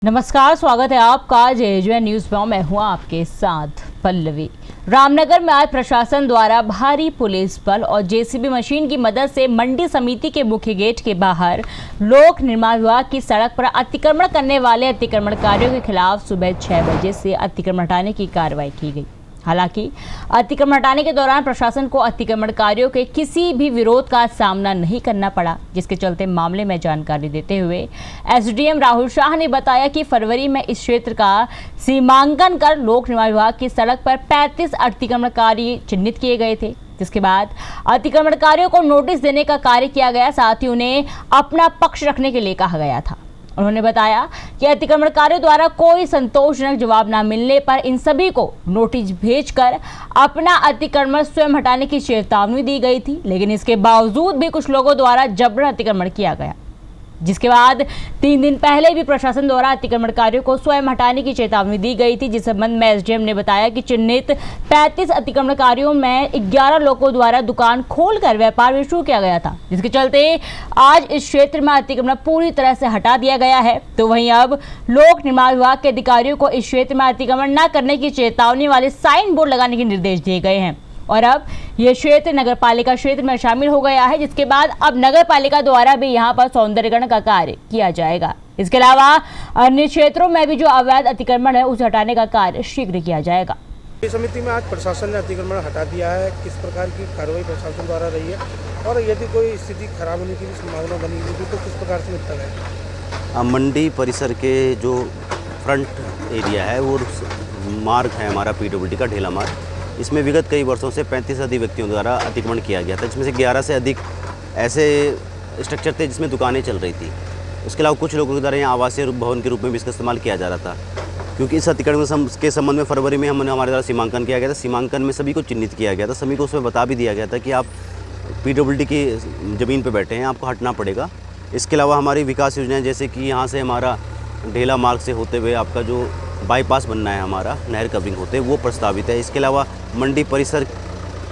नमस्कार, स्वागत है आपका जेजे न्यूज में। मैं हूं आपके साथ पल्लवी। रामनगर में आज प्रशासन द्वारा भारी पुलिस बल और जेसीबी मशीन की मदद से मंडी समिति के मुख्य गेट के बाहर लोक निर्माण विभाग की सड़क पर अतिक्रमण करने वाले अतिक्रमणकारियों के खिलाफ सुबह 6 बजे से अतिक्रमण हटाने की कार्रवाई की गई। हालांकि अतिक्रमण हटाने के दौरान प्रशासन को अतिक्रमणकारियों के किसी भी विरोध का सामना नहीं करना पड़ा, जिसके चलते मामले में जानकारी देते हुए एसडीएम राहुल शाह ने बताया कि फरवरी में इस क्षेत्र का सीमांकन कर लोक निर्माण विभाग की सड़क पर 35 अतिक्रमणकारी चिन्हित किए गए थे, जिसके बाद अतिक्रमणकारियों को नोटिस देने का कार्य किया गया। साथ ही उन्हें अपना पक्ष रखने के लिए कहा गया था। उन्होंने बताया कि अतिक्रमणकारियों द्वारा कोई संतोषजनक जवाब न मिलने पर इन सभी को नोटिस भेजकर अपना अतिक्रमण स्वयं हटाने की चेतावनी दी गई थी, लेकिन इसके बावजूद भी कुछ लोगों द्वारा जबरन अतिक्रमण किया गया, जिसके बाद 3 दिन पहले भी प्रशासन द्वारा अतिक्रमणकारियों को स्वयं हटाने की चेतावनी दी गई थी। जिस संबंध में एसडीएम ने बताया कि चिन्हित 35 अतिक्रमणकारियों में 11 लोगों द्वारा दुकान खोलकर व्यापार भी शुरू किया गया था, जिसके चलते आज इस क्षेत्र में अतिक्रमण पूरी तरह से हटा दिया गया है। तो वहीं अब लोक निर्माण विभाग के अधिकारियों को इस क्षेत्र में अतिक्रमण न करने की चेतावनी वाले साइन बोर्ड लगाने के निर्देश दिए गए हैं और अब यह क्षेत्र नगर पालिका क्षेत्र में शामिल हो गया है, जिसके बाद अब नगर पालिका द्वारा भी यहां पर सौंदर्यीकरण का कार्य किया जाएगा। इसके अलावा अन्य क्षेत्रों में भी जो अवैध अतिक्रमण है उसे हटाने का कार्य शीघ्र किया जाएगा। समिति में आज प्रशासन ने अतिक्रमण हटा दिया है। किस प्रकार की कार्रवाई प्रशासन द्वारा रही है और यदि कोई स्थिति खराब होने की संभावना बनी हुई तो किस प्रकार से निपटा जाएगा? मंडी परिसर के जो फ्रंट एरिया है वो मार्ग है हमारा पीडब्ल्यूडी का ढेला मार्ग। इसमें विगत कई वर्षों से 35 अधिक व्यक्तियों द्वारा अतिक्रमण किया गया था, जिसमें से 11 से अधिक ऐसे स्ट्रक्चर थे जिसमें दुकानें चल रही थी। उसके अलावा कुछ लोगों के द्वारा यहाँ आवासीय भवन के रूप में भी इसका इस्तेमाल किया जा रहा था। क्योंकि इस अतिक्रमण के संबंध में फरवरी में हमारे द्वारा सीमांकन किया गया था। सीमांकन में सभी को चिन्हित किया गया था, सभी को उसमें बता भी दिया गया था कि आप पीडब्ल्यूडी की ज़मीन पर बैठे हैं, आपको हटना पड़ेगा। इसके अलावा हमारी विकास योजनाएँ, जैसे कि यहाँ से हमारा ढेला मार्ग से होते हुए आपका जो बाईपास बनना है हमारा नहर कवरिंग होते वो प्रस्तावित है। इसके अलावा मंडी परिसर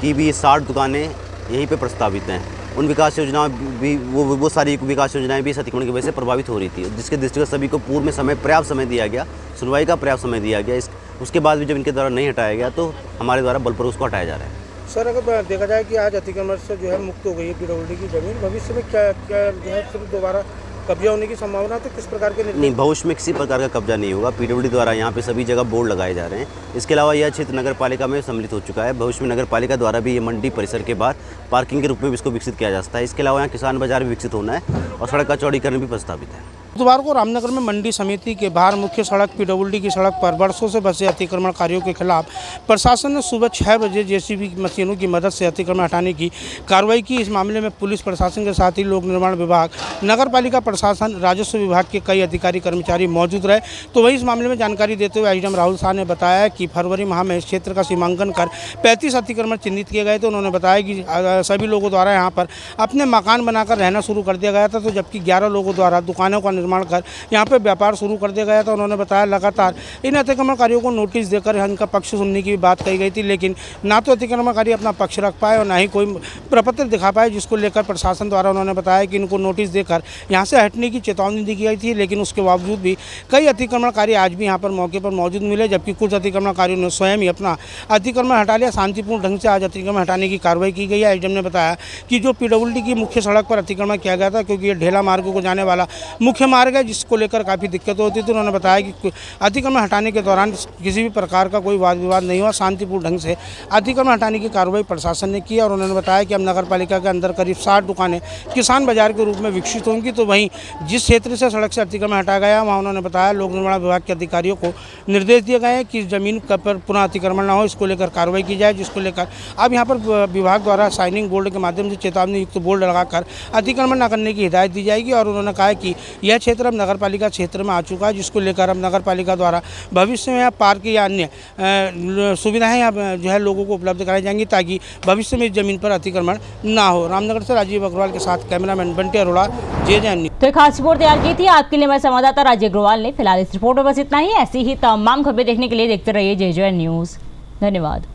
की भी 60 दुकानें यहीं पे प्रस्तावित हैं। उन विकास योजनाएं भी वो सारी विकास योजनाएं भी इस अतिक्रमण की वजह से प्रभावित हो रही थी, जिसके दृष्टिगत सभी को पूर्व में पर्याप्त समय दिया गया, सुनवाई का पर्याप्त समय दिया गया। उसके बाद भी जब इनके द्वारा नहीं हटाया गया तो हमारे द्वारा बलपूर्वक उसको हटाया जा रहा है। सर, अगर देखा जाए कि आज अतिक्रमण से जो है मुक्त हो गई है पीडब्ल्यूडी की जमीन, भविष्य में क्या जो है फिर दोबारा कब्जा होने की संभावना, तो किस प्रकार के नहीं, भविष्य में किसी प्रकार का कब्जा नहीं होगा। पीडब्ल्यूडी द्वारा यहाँ पे सभी जगह बोर्ड लगाए जा रहे हैं। इसके अलावा यह क्षेत्र नगर पालिका में सम्मिलित हो चुका है। भविष्य में नगर पालिका द्वारा भी ये मंडी परिसर के बाहर पार्किंग के रूप में भी इसको विकसित किया जा सकता है। इसके अलावा यहाँ किसान बाजार भी विकसित होना है और सड़क का चौड़ीकरण भी प्रस्तावित है। बुधवार को रामनगर में मंडी समिति के बाहर मुख्य सड़क पीडब्ल्यूडी की सड़क पर वर्षों से बसे अतिक्रमणकारियों के खिलाफ प्रशासन ने सुबह 6 बजे जेसीबी मशीनों की मदद से अतिक्रमण हटाने की कार्रवाई की। इस मामले में पुलिस प्रशासन के साथ ही लोक निर्माण विभाग, नगर पालिका प्रशासन, राजस्व विभाग के कई अधिकारी कर्मचारी मौजूद रहे। तो वही इस मामले में जानकारी देते हुए एसडीएम राहुल शाह ने बताया कि फरवरी माह में इस क्षेत्र का सीमांकन कर 35 अतिक्रमण चिन्हित किए गए थे। उन्होंने बताया कि सभी लोगों द्वारा यहाँ पर अपने मकान बनाकर रहना शुरू कर दिया गया था, तो जबकि 11 लोगों द्वारा दुकानों का निर्माण कर यहाँ पे व्यापार शुरू कर दिया गया था। उन्होंने बताया लगातार इन अतिक्रमणकारियों को नोटिस देकर इनका पक्ष सुनने की बात कही गई थी, लेकिन ना तो अतिक्रमणकारी अपना पक्ष रख पाए और ना ही कोई प्रपत्र दिखा पाए, जिसको लेकर प्रशासन द्वारा उन्होंने बताया कि इनको नोटिस देकर यहाँ से हटने की चेतावनी दी गई थी। लेकिन उसके बावजूद भी कई अतिक्रमणकारी आज भी यहाँ पर मौके पर मौजूद मिले, जबकि कुछ अतिक्रमणकारियों ने स्वयं ही अपना अतिक्रमण हटा लिया। शांतिपूर्ण ढंग से आज अतिक्रमण हटाने की कार्रवाई की गई है। एसडीएम ने बताया कि जो पीडब्ल्यूडी की मुख्य सड़क पर अतिक्रमण किया गया था, क्योंकि ये ढेला मार्ग को जाने वाला मुख्य मार्ग है, जिसको लेकर काफ़ी दिक्कत होती थी। उन्होंने बताया कि अतिक्रमण हटाने के दौरान किसी भी प्रकार का कोई वाद विवाद नहीं हुआ, शांतिपूर्ण ढंग से अतिक्रमण हटाने की कार्रवाई प्रशासन ने की। और उन्होंने बताया कि अब नगर पालिका के अंदर करीब 60 दुकानें किसान बाजार के रूप में विकसित होंगी। तो वहीं जिस क्षेत्र से सड़क से अतिक्रमण हटाया गया वहाँ उन्होंने बताया लोक निर्माण विभाग के अधिकारियों को निर्देश दिए गए हैं कि जमीन पर पुनः अतिक्रमण न हो, इसको लेकर कार्रवाई की जाए, जिसको लेकर अब यहाँ पर विभाग द्वारा साइनिंग बोर्ड के माध्यम से चेतावनी युक्त बोर्ड लगाकर अतिक्रमण न करने की हिदायत दी जाएगी। और उन्होंने कहा कि यह क्षेत्र अब नगर पालिका क्षेत्र में आ चुका है, जिसको लेकर अब नगर पालिका द्वारा भविष्य में पार्क या अन्य सुविधाएं यहाँ जो है लोगों को उपलब्ध कराई जाएंगी, ताकि भविष्य में इस जमीन पर अतिक्रमण ना हो। रामनगर से राजीव अग्रवाल के साथ cameraman Bunty Arora, JJ news. तो एक खास रिपोर्ट तैयार की थी आपके लिए हमारे संवाददाता राजीव अग्रवाल ने। फिलहाल इस रिपोर्ट में बस इतना ही। ऐसी ही तमाम खबरें देखने के लिए देखते रहिए जेजे न्यूज। धन्यवाद।